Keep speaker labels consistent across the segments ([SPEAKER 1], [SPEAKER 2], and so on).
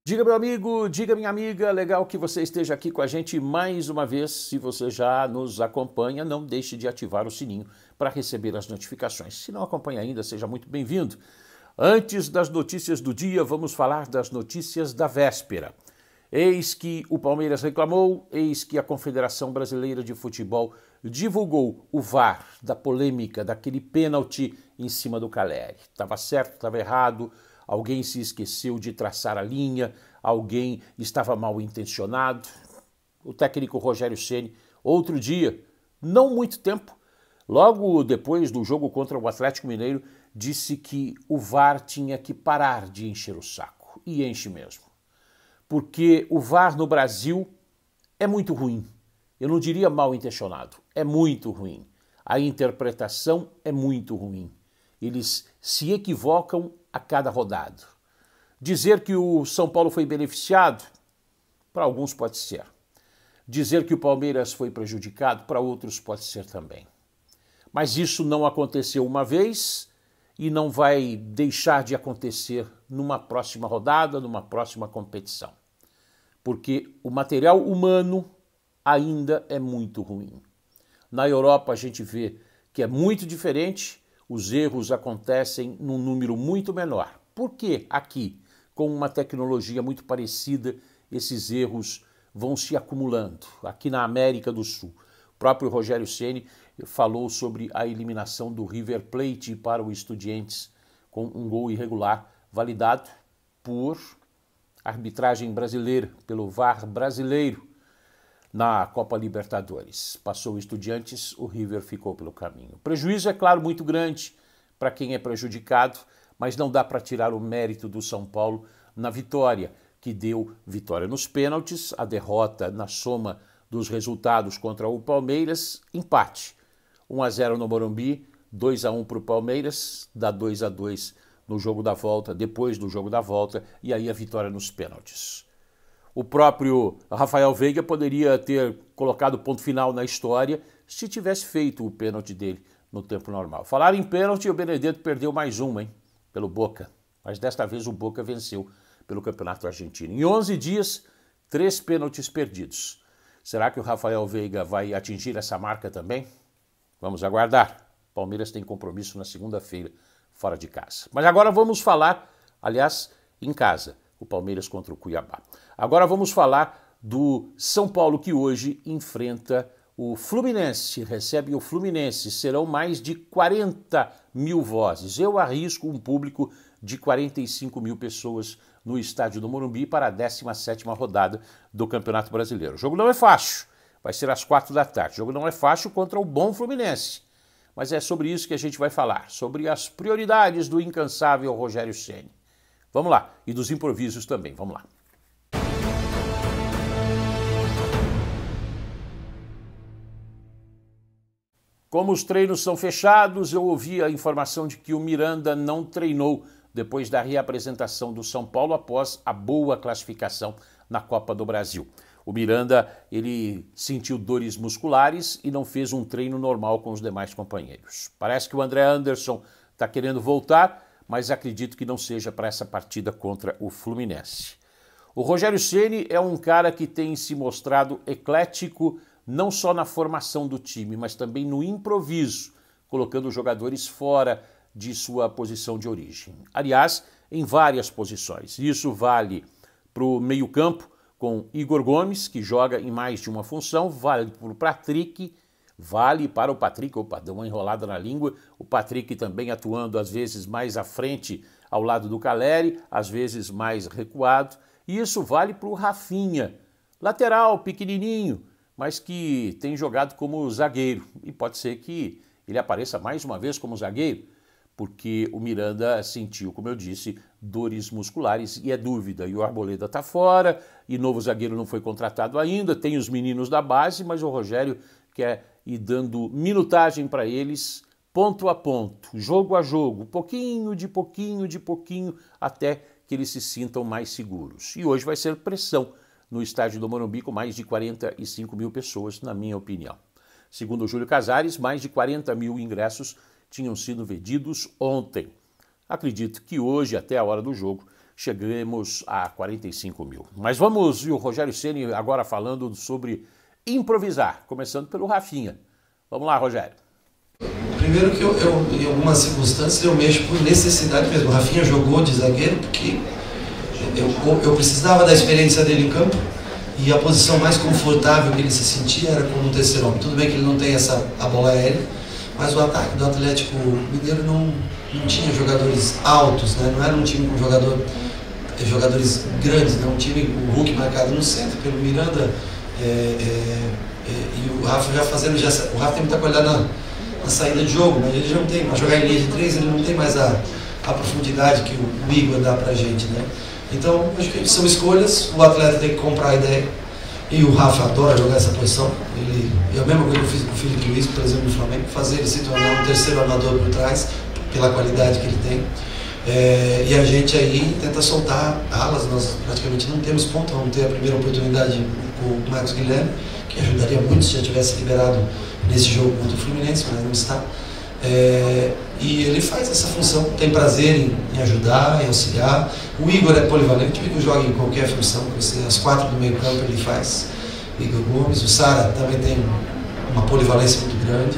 [SPEAKER 1] Diga, meu amigo, diga, minha amiga, legal que você esteja aqui com a gente mais uma vez. Se você já nos acompanha, não deixe de ativar o sininho para receber as notificações. Se não acompanha ainda, seja muito bem-vindo. Antes das notícias do dia, vamos falar das notícias da véspera. Eis que o Palmeiras reclamou, eis que a Confederação Brasileira de Futebol divulgou o VAR da polêmica, daquele pênalti em cima do Caleri. Estava certo, estava errado, alguém se esqueceu de traçar a linha, alguém estava mal intencionado. O técnico Rogério Ceni, outro dia, não muito tempo, logo depois do jogo contra o Atlético Mineiro, disse que o VAR tinha que parar de encher o saco. E enche mesmo. Porque o VAR no Brasil é muito ruim. Eu não diria mal intencionado, é muito ruim. A interpretação é muito ruim. Eles se equivocam a cada rodada. Dizer que o São Paulo foi beneficiado, para alguns pode ser. Dizer que o Palmeiras foi prejudicado, para outros pode ser também. Mas isso não aconteceu uma vez e não vai deixar de acontecer numa próxima rodada, numa próxima competição. Porque o material humano ainda é muito ruim. Na Europa a gente vê que é muito diferente, os erros acontecem num número muito menor. Por que aqui, com uma tecnologia muito parecida, esses erros vão se acumulando? Aqui na América do Sul, o próprio Rogério Ceni falou sobre a eliminação do River Plate para o Estudiantes com um gol irregular validado por arbitragem brasileira, pelo VAR brasileiro na Copa Libertadores. Passou o Estudiantes, o River ficou pelo caminho. O prejuízo é claro muito grande para quem é prejudicado, mas não dá para tirar o mérito do São Paulo na vitória, que deu vitória nos pênaltis, a derrota na soma dos resultados contra o Palmeiras, empate. 1-0 no Morumbi, 2-1 para o Palmeiras, dá 2-2 no jogo da volta, depois do jogo da volta, e aí a vitória nos pênaltis. O próprio Rafael Veiga poderia ter colocado ponto final na história se tivesse feito o pênalti dele no tempo normal. Falar em pênalti, o Benedetto perdeu mais uma, hein? Pelo Boca. Mas desta vez o Boca venceu pelo Campeonato Argentino. Em 11 dias, 3 pênaltis perdidos. Será que o Rafael Veiga vai atingir essa marca também? Vamos aguardar. Palmeiras tem compromisso na segunda-feira, fora de casa. Mas agora vamos falar, aliás, em casa, o Palmeiras contra o Cuiabá. Agora vamos falar do São Paulo, que hoje enfrenta o Fluminense, recebe o Fluminense. Serão mais de 40 mil vozes. Eu arrisco um público de 45 mil pessoas no estádio do Morumbi para a 17ª rodada do Campeonato Brasileiro. O jogo não é fácil, vai ser às 4 da tarde. O jogo não é fácil contra o bom Fluminense. Mas é sobre isso que a gente vai falar, sobre as prioridades do incansável Rogério Ceni. Vamos lá, e dos improvisos também, vamos lá. Como os treinos são fechados, eu ouvi a informação de que o Miranda não treinou depois da reapresentação do São Paulo após a boa classificação na Copa do Brasil. O Miranda, ele sentiu dores musculares e não fez um treino normal com os demais companheiros. Parece que o André Anderson está querendo voltar, mas acredito que não seja para essa partida contra o Fluminense. O Rogério Ceni é um cara que tem se mostrado eclético não só na formação do time, mas também no improviso, colocando os jogadores fora de sua posição de origem. Aliás, em várias posições. Isso vale para o meio-campo, com Igor Gomes, que joga em mais de uma função, vale para o Patrick, opa, deu uma enrolada na língua, o Patrick também atuando às vezes mais à frente ao lado do Caleri, às vezes mais recuado, e isso vale para o Rafinha, lateral, pequenininho, mas que tem jogado como zagueiro, e pode ser que ele apareça mais uma vez como zagueiro, porque o Miranda sentiu, como eu disse, dores musculares e é dúvida. E o Arboleda está fora, e novo zagueiro não foi contratado ainda, tem os meninos da base, mas o Rogério quer ir dando minutagem para eles, ponto a ponto, jogo a jogo, pouquinho, até que eles se sintam mais seguros. E hoje vai ser pressão no estádio do Morumbi com mais de 45 mil pessoas, na minha opinião. Segundo o Júlio Casares, mais de 40 mil ingressos tinham sido vendidos ontem. Acredito que hoje, até a hora do jogo, cheguemos a 45 mil. Mas vamos, e o Rogério Ceni agora falando sobre improvisar, começando pelo Rafinha. Vamos lá, Rogério.
[SPEAKER 2] Primeiro que eu em algumas circunstâncias, eu mexo por necessidade mesmo. O Rafinha jogou de zagueiro porque eu precisava da experiência dele em campo e a posição mais confortável que ele se sentia era como um terceiro homem. Tudo bem que ele não tem a bola aérea, mas o ataque do Atlético Mineiro não tinha jogadores altos, né? Não era um time com jogadores grandes, né? Um time com o Hulk marcado no centro, pelo Miranda e o Rafa já fazendo... O Rafa tem muita qualidade na saída de jogo, mas ele já não tem, para jogar em linha de 3, ele não tem mais a profundidade que o Igor dá pra gente, né? Então, acho que são escolhas, o atleta tem que comprar a ideia, e o Rafa adora jogar essa posição. É a mesma coisa que eu fiz com o Felipe Luiz, por exemplo, no Flamengo, fazer ele se tornar um terceiro armador por trás, pela qualidade que ele tem. E a gente aí tenta soltar alas, nós praticamente não temos ponta, vamos ter a primeira oportunidade com o Marcos Guilherme, que ajudaria muito se já tivesse liberado nesse jogo contra o Fluminense, mas não está. E ele faz essa função, tem prazer em ajudar, em auxiliar. O Igor é polivalente, o Igor joga em qualquer função, as 4 do meio campo ele faz. O Igor Gomes, o Sara também tem uma polivalência muito grande.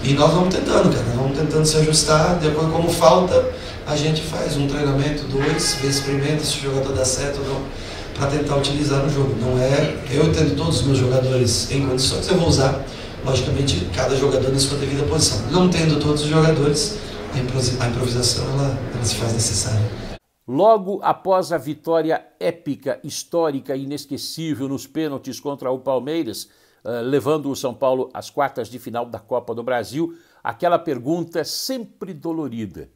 [SPEAKER 2] E nós vamos tentando, cara, nós vamos tentando se ajustar, de acordo com como falta, a gente faz um treinamento, 2, vê, experimenta se o jogador dá certo ou não, para tentar utilizar no jogo. Não é, eu tendo todos os meus jogadores em condições, eu vou usar, logicamente, cada jogador na sua devida posição. Não tendo todos os jogadores, a improvisação ela se faz necessária.
[SPEAKER 1] Logo após a vitória épica, histórica e inesquecível nos pênaltis contra o Palmeiras, levando o São Paulo às quartas de final da Copa do Brasil, aquela pergunta sempre dolorida.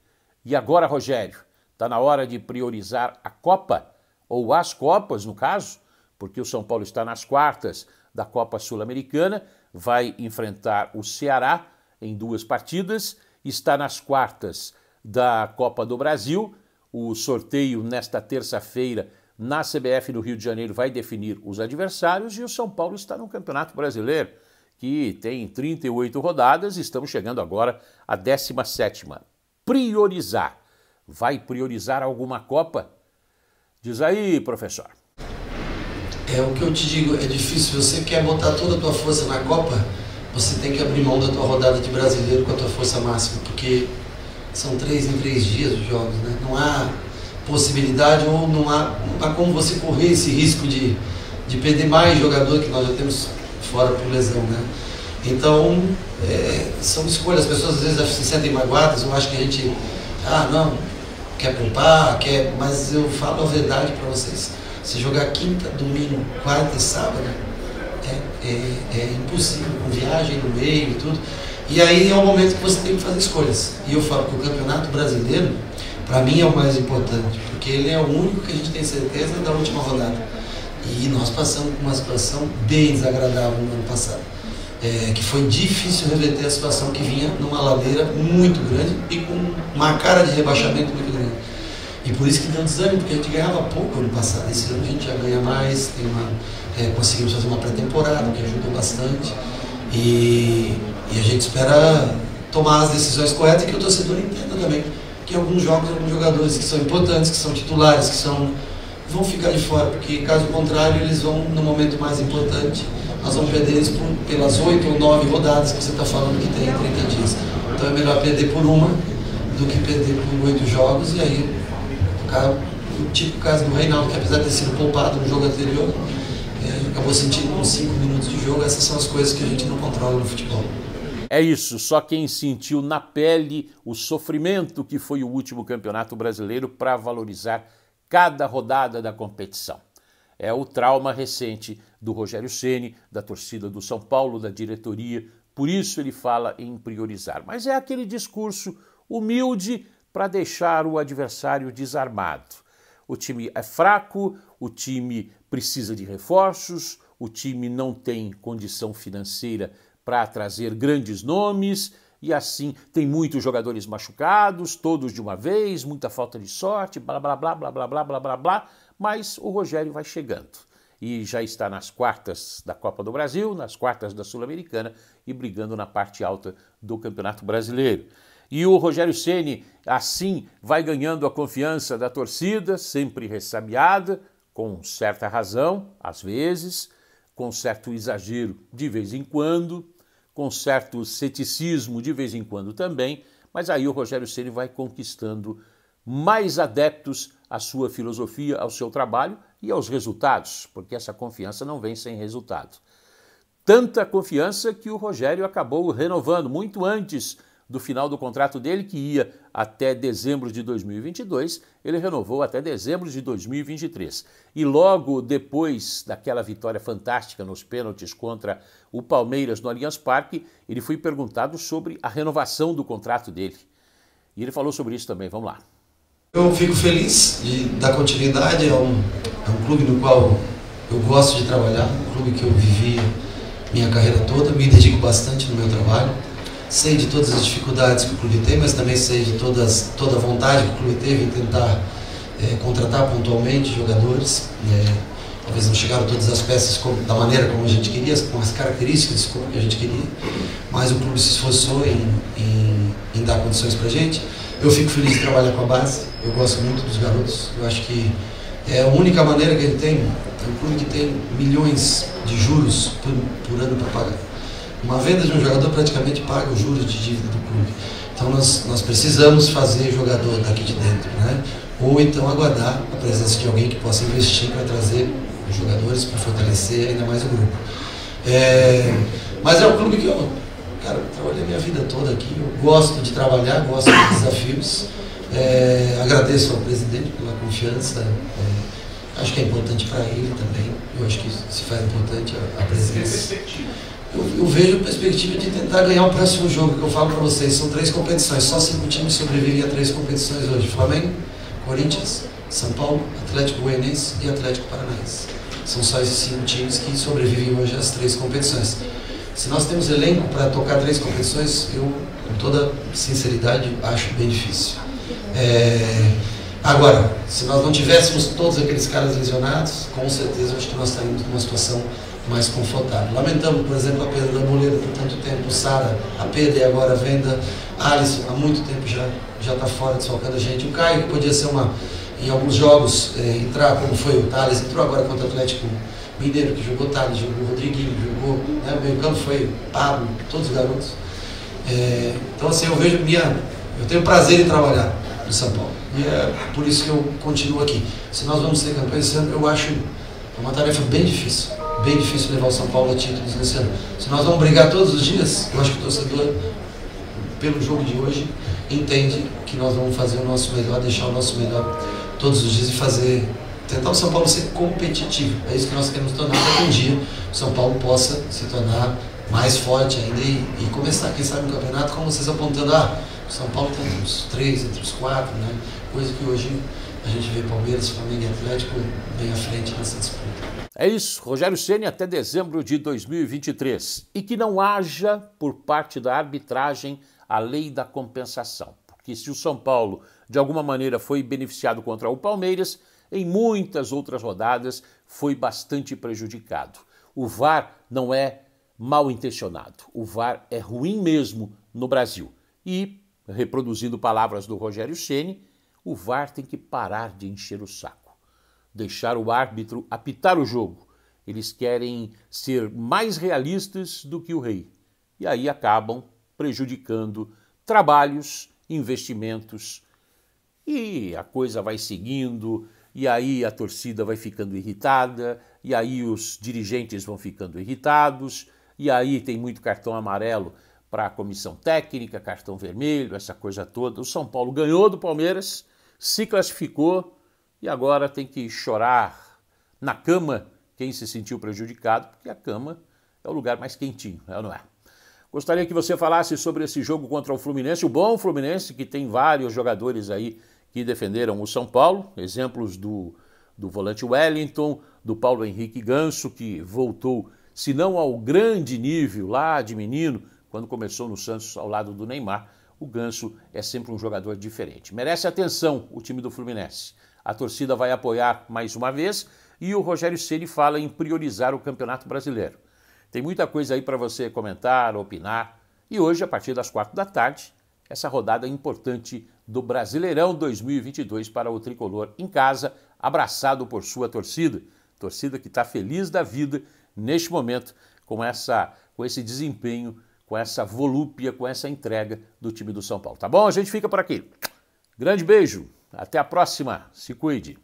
[SPEAKER 1] E agora, Rogério, está na hora de priorizar a Copa? Ou as Copas, no caso, porque o São Paulo está nas quartas da Copa Sul-Americana, vai enfrentar o Ceará em 2 partidas, está nas quartas da Copa do Brasil. O sorteio nesta terça-feira na CBF do Rio de Janeiro vai definir os adversários e o São Paulo está no Campeonato Brasileiro, que tem 38 rodadas, estamos chegando agora à 17ª. Priorizar. Vai priorizar alguma Copa? Diz aí, professor.
[SPEAKER 2] O que eu te digo, é difícil. Você quer botar toda a tua força na Copa, você tem que abrir mão da tua rodada de brasileiro com a tua força máxima, porque são 3 em 3 dias os jogos, né? Não há possibilidade ou não há como você correr esse risco de perder mais jogador que nós já temos fora por lesão, né? Então, são escolhas. As pessoas às vezes se sentem magoadas, eu acho que a gente, não, quer poupar, mas eu falo a verdade para vocês. Se jogar quinta, domingo, quarta e sábado, é impossível, com viagem no meio e tudo. E aí é o momento que você tem que fazer escolhas. E eu falo que o Campeonato Brasileiro, para mim, é o mais importante, porque ele é o único que a gente tem certeza da última rodada. E nós passamos por uma situação bem desagradável no ano passado, que foi difícil reverter a situação que vinha numa ladeira muito grande e com uma cara de rebaixamento muito grande. E por isso que deu desânimo, porque a gente ganhava pouco ano passado. Esse ano a gente já ganha mais, conseguimos fazer uma pré-temporada, que ajudou bastante. E a gente espera tomar as decisões corretas e que o torcedor entenda também que alguns jogos, alguns jogadores que são importantes, que são titulares, vão ficar de fora, porque caso contrário eles vão no momento mais importante, nós vamos perder eles pelas 8 ou 9 rodadas que você está falando que tem em 30 dias. Então é melhor perder por uma do que perder por 8 jogos, e aí o típico caso do Reinaldo, que apesar de ter sido poupado no jogo anterior, acabou sentindo uns 5 minutos de jogo. Essas são as coisas que a gente não controla no futebol.
[SPEAKER 1] É isso, só quem sentiu na pele o sofrimento que foi o último Campeonato Brasileiro para valorizar cada rodada da competição. É o trauma recente do Rogério Ceni, da torcida do São Paulo, da diretoria, por isso ele fala em priorizar. Mas é aquele discurso humilde para deixar o adversário desarmado. O time é fraco, o time precisa de reforços, o time não tem condição financeira para trazer grandes nomes, e assim tem muitos jogadores machucados, todos de uma vez, muita falta de sorte, blá blá blá blá blá blá blá blá blá, mas o Rogério vai chegando e já está nas quartas da Copa do Brasil, nas quartas da Sul-Americana e brigando na parte alta do Campeonato Brasileiro. E o Rogério Ceni, assim, vai ganhando a confiança da torcida, sempre ressabiada, com certa razão, às vezes, com certo exagero de vez em quando, com certo ceticismo de vez em quando também, mas aí o Rogério Ceni vai conquistando mais adeptos à sua filosofia, ao seu trabalho e aos resultados, porque essa confiança não vem sem resultado. Tanta confiança que o Rogério acabou renovando muito antes do final do contrato dele, que ia até dezembro de 2022, ele renovou até dezembro de 2023. E logo depois daquela vitória fantástica nos pênaltis contra o Palmeiras no Allianz Parque, ele foi perguntado sobre a renovação do contrato dele. E ele falou sobre isso também, vamos lá.
[SPEAKER 2] Eu fico feliz de dar continuidade, é um clube no qual eu gosto de trabalhar, um clube que eu vivi minha carreira toda, me dedico bastante no meu trabalho. Sei de todas as dificuldades que o clube tem, mas também sei de toda a vontade que o clube teve em tentar contratar pontualmente jogadores. Talvez não chegaram todas as peças da maneira como a gente queria, com as características como que a gente queria, mas o clube se esforçou em dar condições para a gente. Eu fico feliz de trabalhar com a base, eu gosto muito dos garotos, eu acho que é a única maneira que ele tem, é um clube que tem milhões de juros por ano para pagar. Uma venda de um jogador praticamente paga os juros de dívida do clube. Então nós precisamos fazer jogador daqui de dentro, né? Ou então aguardar a presença de alguém que possa investir para trazer os jogadores, para fortalecer ainda mais o grupo. Mas é um clube que eu trabalhei minha vida toda aqui, eu gosto de trabalhar, gosto de desafios. Agradeço ao presidente pela confiança, acho que é importante para ele também, eu acho que se faz importante a presença. Eu vejo a perspectiva de tentar ganhar o próximo jogo, que eu falo para vocês, são 3 competições, só 5 times sobrevivem a 3 competições hoje: Flamengo, Corinthians, São Paulo, Atlético Goianiense e Atlético Paranaense. São só esses 5 times que sobrevivem hoje às 3 competições. Se nós temos elenco para tocar 3 competições, eu, com toda sinceridade, acho bem difícil. Agora, se nós não tivéssemos todos aqueles caras lesionados, com certeza acho que nós estaríamos numa situação mais confortável. Lamentamos, por exemplo, a perda da Moleira por tanto tempo, Sara, a perda e agora a venda, Alisson, há muito tempo já está fora, desfalcando a gente. O Caio, que podia ser em alguns jogos, entrar, como foi o Thales, entrou agora contra o Atlético Mineiro, que jogou Thales, jogou Rodriguinho, jogou, né, o meio campo foi Pablo, todos os garotos. Então assim, eu tenho prazer em trabalhar no São Paulo. E é por isso que eu continuo aqui. Se nós vamos ser campeões esse ano, eu acho uma tarefa bem difícil levar o São Paulo a títulos nesse ano. Se nós vamos brigar todos os dias, eu acho que o torcedor, pelo jogo de hoje, entende que nós vamos fazer o nosso melhor, deixar o nosso melhor todos os dias e tentar o São Paulo ser competitivo. É isso que nós queremos tornar, para que um dia o São Paulo possa se tornar mais forte ainda e começar, quem sabe, um campeonato, como vocês apontando, o São Paulo está entre os 3, entre os 4, né? Coisa que hoje a gente vê Palmeiras, Flamengo e Atlético bem à frente nessa disputa.
[SPEAKER 1] É isso, Rogério Ceni até dezembro de 2023. E que não haja, por parte da arbitragem, a lei da compensação. Porque se o São Paulo, de alguma maneira, foi beneficiado contra o Palmeiras, em muitas outras rodadas foi bastante prejudicado. O VAR não é mal intencionado, o VAR é ruim mesmo no Brasil. E, reproduzindo palavras do Rogério Ceni, o VAR tem que parar de encher o saco, deixar o árbitro apitar o jogo. Eles querem ser mais realistas do que o rei. E aí acabam prejudicando trabalhos, investimentos, e a coisa vai seguindo, e aí a torcida vai ficando irritada, e aí os dirigentes vão ficando irritados, e aí tem muito cartão amarelo para a comissão técnica, cartão vermelho, essa coisa toda. O São Paulo ganhou do Palmeiras, se classificou e agora tem que chorar na cama quem se sentiu prejudicado, porque a cama é o lugar mais quentinho, é ou não é? Gostaria que você falasse sobre esse jogo contra o Fluminense, o bom Fluminense, que tem vários jogadores aí que defenderam o São Paulo, exemplos do volante Wellington, do Paulo Henrique Ganso, que voltou, se não ao grande nível lá de menino, quando começou no Santos ao lado do Neymar. O Ganso é sempre um jogador diferente. Merece atenção o time do Fluminense. A torcida vai apoiar mais uma vez e o Rogério Ceni fala em priorizar o Campeonato Brasileiro. Tem muita coisa aí para você comentar, opinar. E hoje, a partir das 4 da tarde, essa rodada importante do Brasileirão 2022 para o tricolor em casa, abraçado por sua torcida. Torcida que está feliz da vida neste momento com esse desempenho, com essa volúpia, com essa entrega do time do São Paulo. Tá bom? A gente fica por aqui. Grande beijo, até a próxima, se cuide.